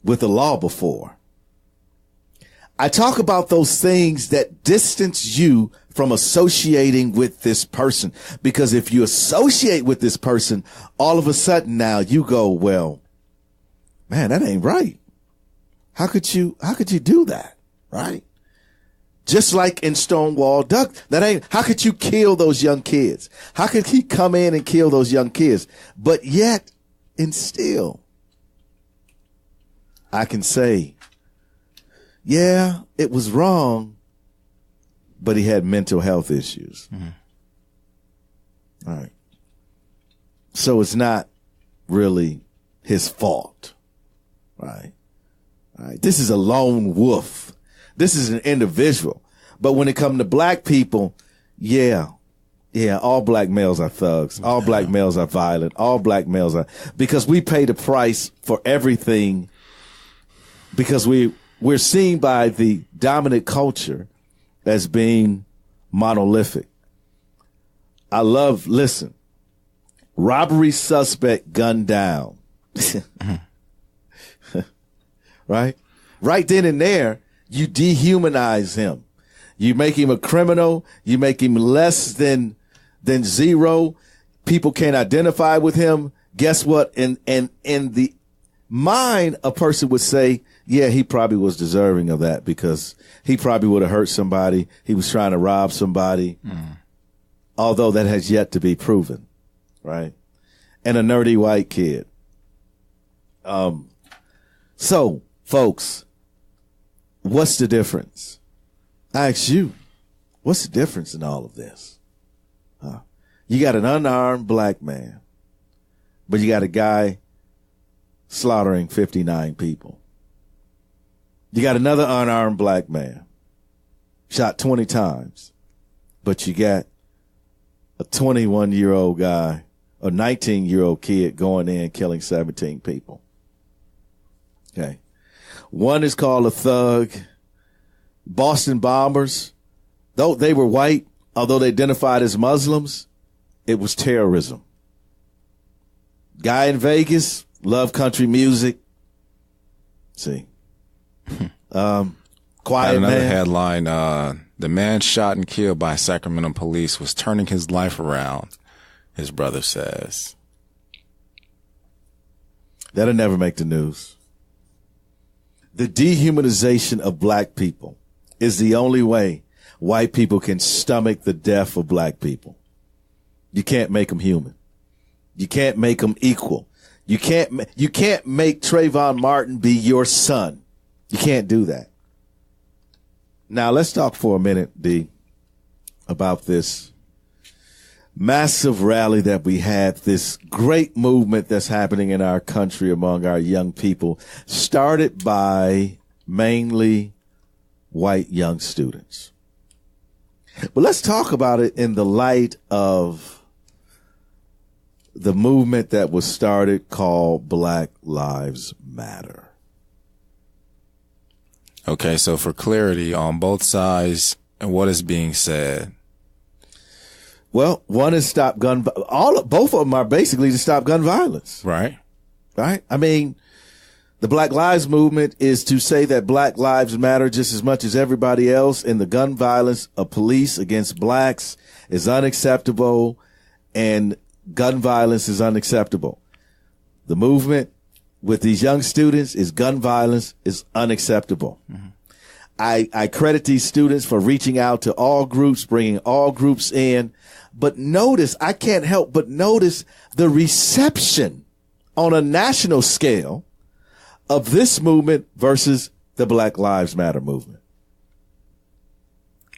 with the law before. I talk about those things that distance you from associating with this person, because if you associate with this person, all of a sudden now you go, well, man, that ain't right. How could you do that? Right? Just like in Stonewall Duck, how could you kill those young kids? How could he come in and kill those young kids? But yet, and still, I can say, yeah, it was wrong, but he had mental health issues. Mm-hmm. All right. So it's not really his fault. Right? All right. This is a lone wolf. This is an individual. But when it comes to black people, yeah, all black males are thugs. All black males are violent. All black males are, because we pay the price for everything, because we're seen by the dominant culture as being monolithic. Listen, robbery suspect gunned down. Right? Right then and there, you dehumanize him. You make him a criminal. You make him less than zero. People can't identify with him. Guess what? In the mind, a person would say, yeah, he probably was deserving of that, because he probably would have hurt somebody. He was trying to rob somebody. Although that has yet to be proven. Right? And a nerdy white kid. So, folks, what's the difference? I ask you, what's the difference in all of this? You got an unarmed black man, but you got a guy slaughtering 59 people. You got another unarmed black man, shot 20 times, but you got a 21-year-old guy, a 19-year-old kid going in killing 17 people. Okay. One is called a thug. Boston bombers, though they were white, although they identified as Muslims, it was terrorism. Guy in Vegas, love country music. See. Quiet another man. Headline, the man shot and killed by Sacramento police was turning his life around, his brother says. That'll never make the news. The dehumanization of black people is the only way white people can stomach the death of black people. You can't make them human. You can't make them equal. You can't make Trayvon Martin be your son. You can't do that. Now let's talk for a minute, D, about this massive rally that we had, this great movement that's happening in our country among our young people, started by mainly white young students. But let's talk about it in the light of the movement that was started called Black Lives Matter. Okay, so for clarity on both sides and what is being said. Well, one is stop gun. Both of them are basically to stop gun violence. Right. Right. I mean, the Black Lives Movement is to say that Black lives matter just as much as everybody else, and the gun violence of police against blacks is unacceptable, and gun violence is unacceptable. The movement with these young students is gun violence is unacceptable. Mm-hmm. I credit these students for reaching out to all groups, bringing all groups in. But notice, I can't help but notice the reception on a national scale of this movement versus the Black Lives Matter movement.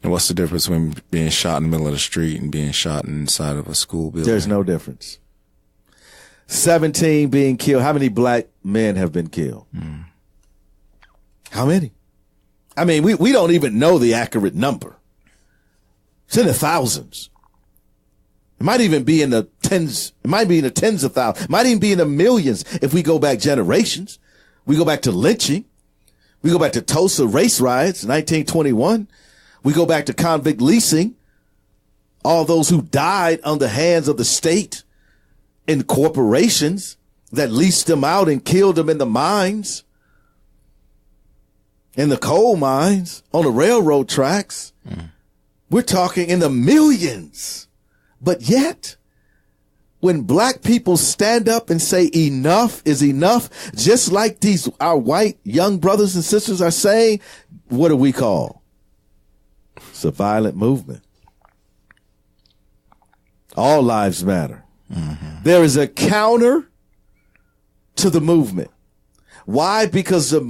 And what's the difference between being shot in the middle of the street and being shot inside of a school building? There's no difference. 17 being killed. How many black men have been killed? Mm. How many? I mean, we don't even know the accurate number. It's in the thousands. It might even be in the tens. It might be in the tens of thousands. It might even be in the millions if we go back generations. We go back to lynching. We go back to Tulsa race riots, 1921. We go back to convict leasing. All those who died on the hands of the state and corporations that leased them out and killed them in the mines, in the coal mines, on the railroad tracks. Mm. We're talking in the millions. But yet, when black people stand up and say enough is enough, just like our white young brothers and sisters are saying, what do we call? It's a violent movement. All lives matter. Mm-hmm. There is a counter to the movement. Why? Because the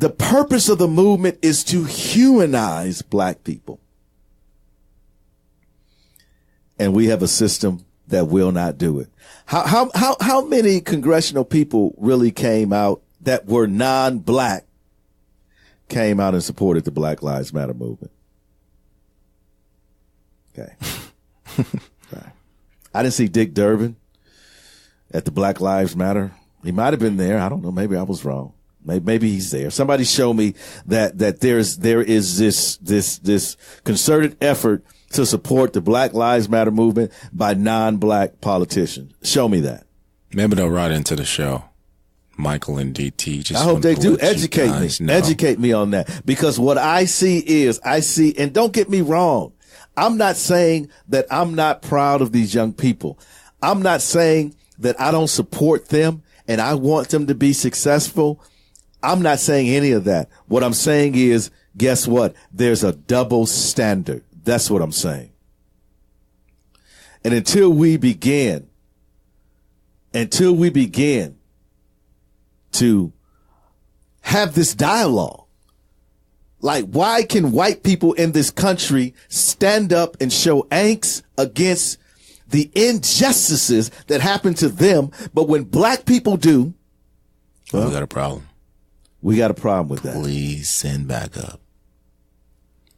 purpose of the movement is to humanize black people. And we have a system that will not do it. How many congressional people really came out that were non-black, came out and supported the Black Lives Matter movement? Okay. Right. I didn't see Dick Durbin at the Black Lives Matter. He might have been there. I don't know. Maybe I was wrong. Maybe he's there. Somebody show me that there is this concerted effort to support the Black Lives Matter movement by non-black politicians. Show me that. Maybe they'll write into the show. Michael and DT. I hope they do. Educate me. Know. Educate me on that. Because what I see, and don't get me wrong, I'm not saying that I'm not proud of these young people. I'm not saying that I don't support them and I want them to be successful. I'm not saying any of that. What I'm saying is, guess what? There's a double standard. That's what I'm saying. And until we begin to have this dialogue, like, why can white people in this country stand up and show angst against the injustices that happen to them, but when black people do, well, we got a problem. We got a problem with that. Please send back up.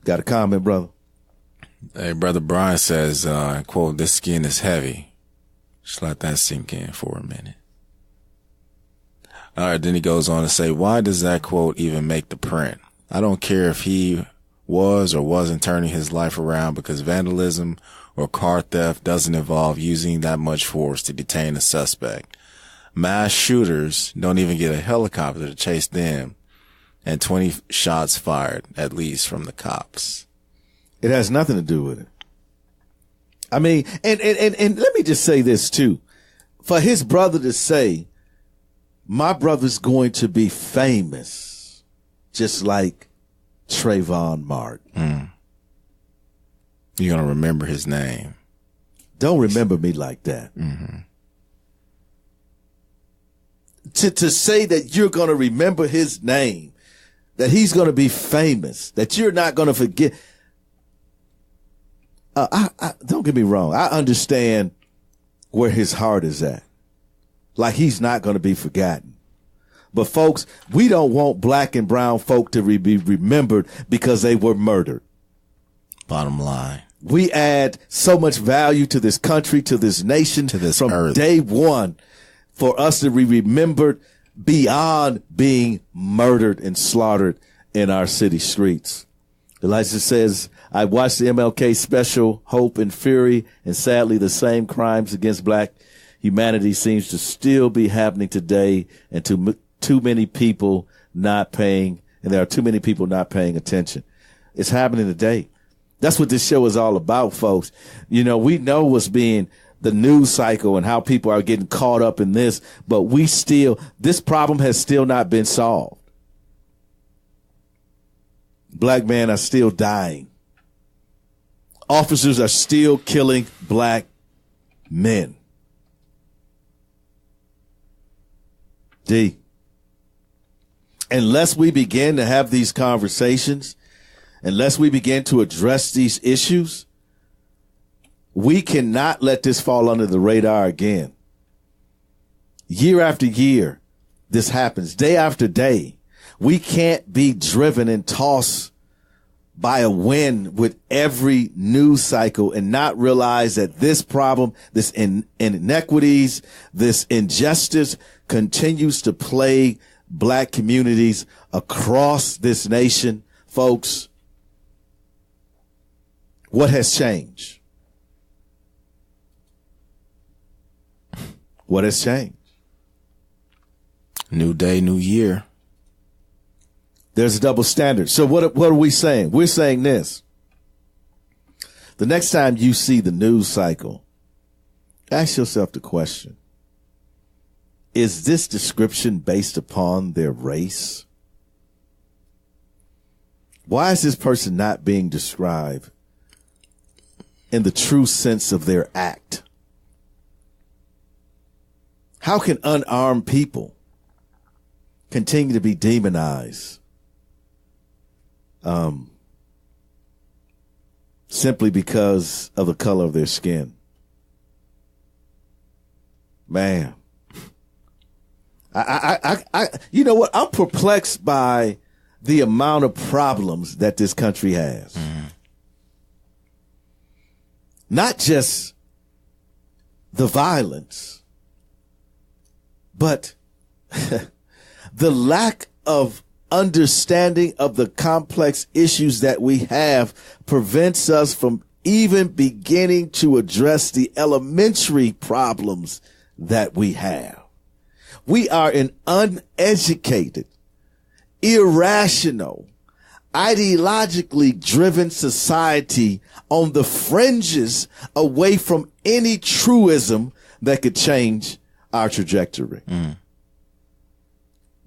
Got a comment, brother? Hey, Brother Brian says, quote, "This skin is heavy." Just let that sink in for a minute. All right, then he goes on to say, why does that quote even make the print? I don't care if he was or wasn't turning his life around, because vandalism or car theft doesn't involve using that much force to detain a suspect. Mass shooters don't even get a helicopter to chase them, and 20 shots fired, at least, from the cops. It has nothing to do with it. I mean, and let me just say this too. For his brother to say, my brother's going to be famous, just like Trayvon Martin. Mm. You're going to remember his name. Don't remember me like that. Mm-hmm. To say that you're going to remember his name, that he's going to be famous, that you're not going to forget. Don't get me wrong. I understand where his heart is at. Like, he's not going to be forgotten. But folks, we don't want black and brown folk to be remembered because they were murdered. Bottom line. We add so much value to this country, to this nation, to this from earth. Day one, for us to be remembered beyond being murdered and slaughtered in our city streets. Elijah says, I watched the MLK special, Hope and Fury, and sadly the same crimes against black humanity seems to still be happening today, and too many people not paying, and there are too many people not paying attention. It's happening today. That's what this show is all about, folks. You know, we know what's being the news cycle and how people are getting caught up in this, but this problem has still not been solved. Black men are still dying. Officers are still killing black men. Unless we begin to have these conversations, unless we begin to address these issues, we cannot let this fall under the radar again. Year after year, this happens. Day after day. We can't be driven and tossed by a wind with every news cycle and not realize that this problem, this inequities, this injustice continues to plague black communities across this nation. Folks, what has changed? What has changed? New day, new year. There's a double standard. So what are we saying? We're saying this. The next time you see the news cycle, ask yourself the question, is this description based upon their race? Why is this person not being described in the true sense of their act? How can unarmed people continue to be demonized simply because of the color of their skin? Man, I you know what? I'm perplexed by the amount of problems that this country has. Mm. Not just the violence, but the lack of understanding of the complex issues that we have prevents us from even beginning to address the elementary problems that we have. We are an uneducated, irrational, ideologically driven society on the fringes away from any truism that could change our trajectory. Mm.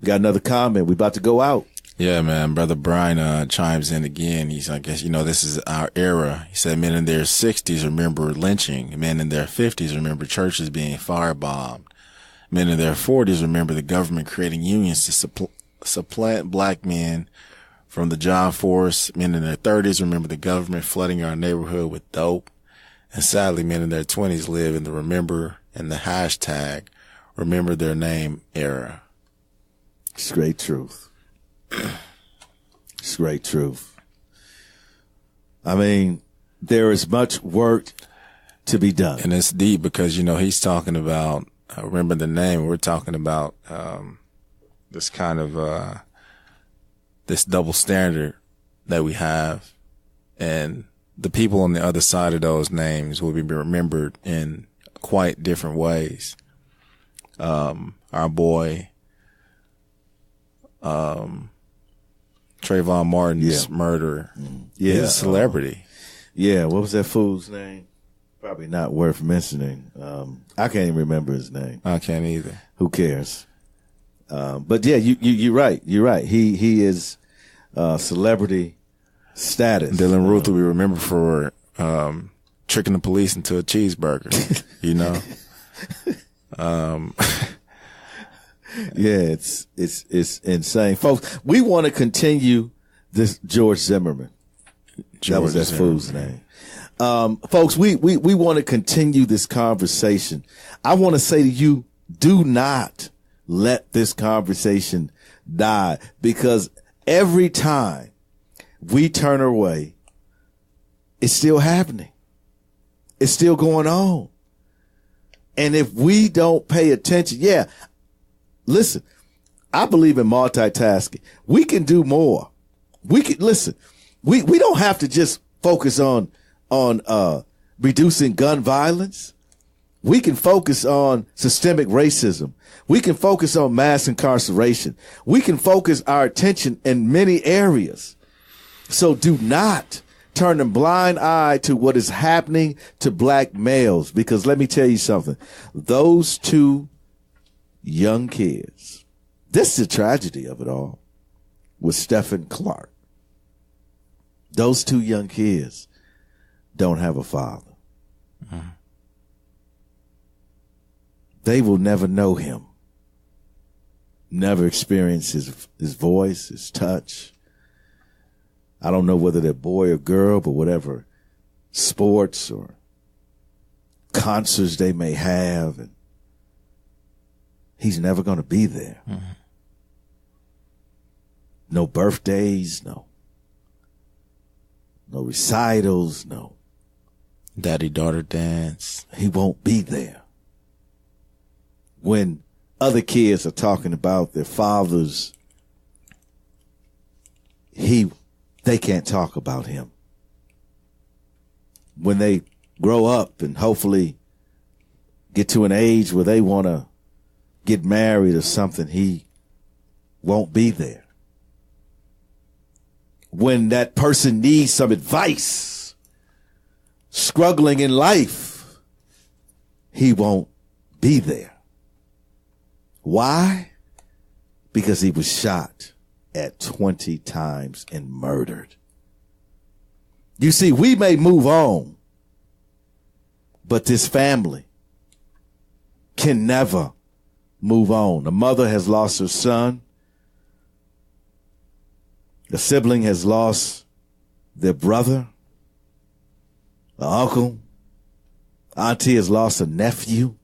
We got another comment. We about to go out. Yeah, man. Brother Brian chimes in again. He's, I guess, this is our era. He said men in their 60s remember lynching. Men in their 50s remember churches being firebombed. Men in their 40s remember the government creating unions to supplant black men from the job force. Men in their 30s remember the government flooding our neighborhood with dope. And sadly, men in their 20s live in the remember and the hashtag remember their name era. It's great truth. It's great truth. I mean, there is much work to be done. And it's deep because, he's talking about, remember the name, we're talking about this kind of, this double standard that we have. And the people on the other side of those names will be remembered in quite different ways. Our boy, Trayvon Martin's murder is a celebrity. What was that fool's name? Probably not worth mentioning. I can't even remember his name. I can't either. Who cares? But yeah, you're right. You're right. He is celebrity status. Dylan Ruth will be remembered for tricking the police into a cheeseburger. Yeah, it's insane, folks. We want to continue this George Zimmerman. That was that fool's name. Folks, we want to continue this conversation. I want to say to you, do not let this conversation die, because every time we turn away, it's still happening. It's still going on. And if we don't pay attention, listen, I believe in multitasking. We can do more. We can listen. We don't have to just focus on reducing gun violence. We can focus on systemic racism. We can focus on mass incarceration. We can focus our attention in many areas. So do not turn a blind eye to what is happening to black males, because let me tell you something. Those two young kids, this is the tragedy of it all, with Stephen Clark. Those two young kids don't have a father. Mm-hmm. They will never know him, never experience his voice, his touch. I don't know whether they're boy or girl, but whatever sports or concerts they may have, and he's never going to be there. Mm-hmm. No birthdays, no recitals, no daddy-daughter dance. He won't be there. When other kids are talking about their fathers, they can't talk about him. When they grow up and hopefully get to an age where they want to get married or something, he won't be there. When that person needs some advice, struggling in life, he won't be there. Why? Because he was shot at 20 times and murdered. You see, we may move on, but this family can never move on. A mother has lost her son. A sibling has lost their brother. An uncle. Auntie has lost a nephew.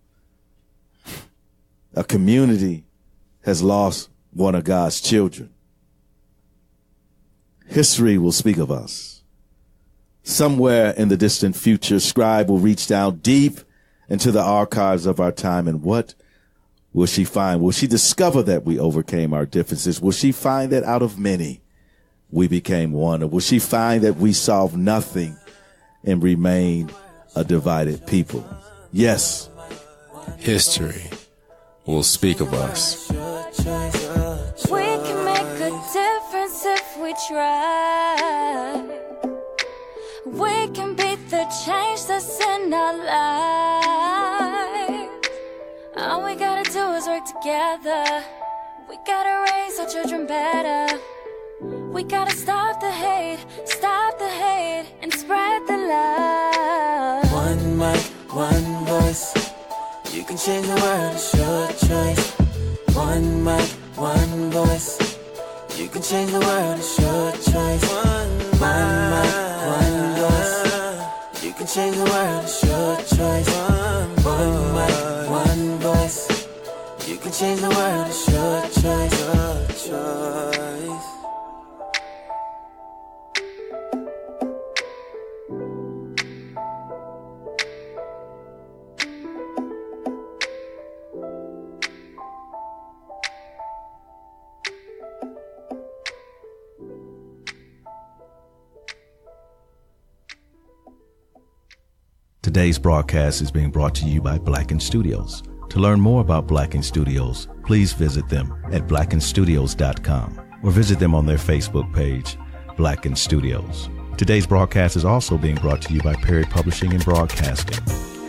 A community has lost one of God's children. History will speak of us. Somewhere in the distant future, scribe will reach down deep into the archives of our time, and what will she find? Will she discover that we overcame our differences? Will she find that out of many we became one? Or will she find that we solved nothing and remained a divided people? Yes. History will speak of us. We can make a difference if we try. We can beat the change that's in our lives. All we gotta do is work together. We gotta raise our children better. We gotta stop the hate, and spread the love. One mic, one voice. You can change the world, it's your choice. One mic, one voice. You can change the world, it's your choice. One mic, one voice. You can change the world, it's your choice. One mic, one voice. You can change the world, it's your choice. Your choice. Today's broadcast is being brought to you by Blacken Studios. To learn more about Blacken Studios, please visit them at blackenstudios.com or visit them on their Facebook page, Blacken Studios. Today's broadcast is also being brought to you by Perry Publishing and Broadcasting.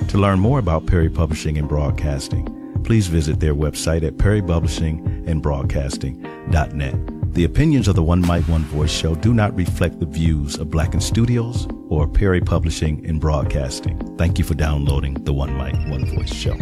To learn more about Perry Publishing and Broadcasting, please visit their website at perrypublishingandbroadcasting.net. The opinions of the One Mic, One Voice show do not reflect the views of Blacken Studios or Perry Publishing and Broadcasting. Thank you for downloading the One Mic, One Voice show.